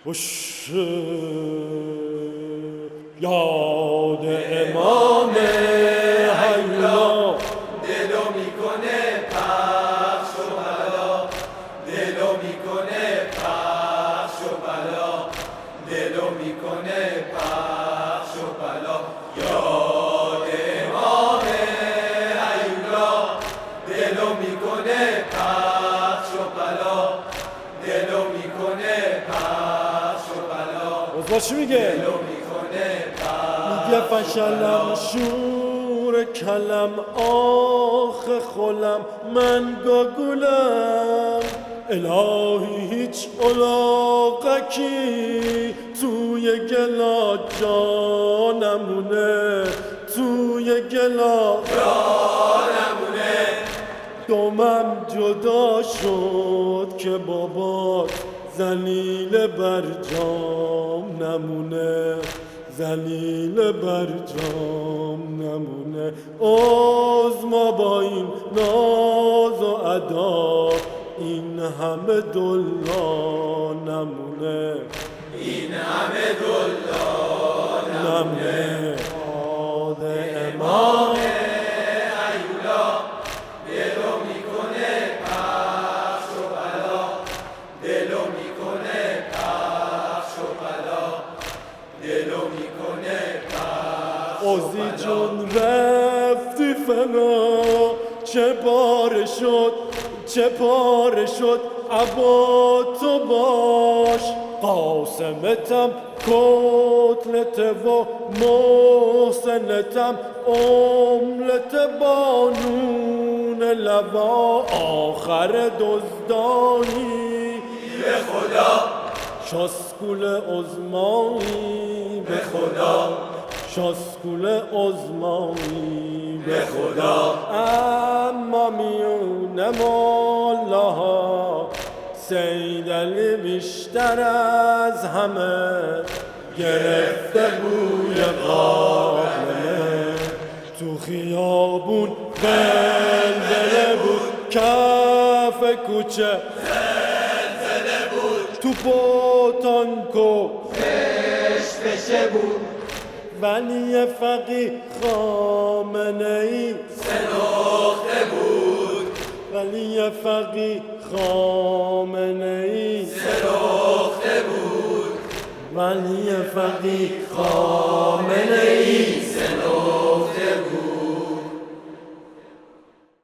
خوش یاد امام حیلا دلو میکنه پخش و بلا، دلو میکنه پخش و بلا، دلو میکنه پخش و بلا. یاد امام حیلا دلو میکنه پخش و بلا، دلو میکنه پخش و بلا. عزبا چی میگه؟ دلو میکنه میگه فشلم شور کلم آخ خلم من گاگولم الهی هیچ علاقکی توی گلا جانمونه، توی گلا جانمونه. دمم جدا شد که بابات ذلیل بر جام نمونه، ذلیل بر جام نمونه. ما با این ناز و ادا این همه دلا نمونه، این همه دلا نمونه. یاد امام حیولا دلو میکنه پخش و بلا، دلو میکنه پخش و بلا، دلو میکنه پخش و اوزی جون رفتی فنا چه پاره شد، چه پاره شد عبا تو باش. قاسمتم کتلت و محسنتم املت بانون لوا آخر دزدانی به خدا، شاسکول ازمایی به خدا، شاسکول ازمایی به خدا. اما میون مولاها سیدعلی بیشتر از همه گرفته بوی قابله. تو خیابون بلبله بود، کف کوچه زلزله بود، تو پوتانکو فشفشه بود، ولی فقیه خامنه ای سنخته بود، ولی فقیه خامنه ای سنخته بود، ولی فقیه خامنه ای سنخته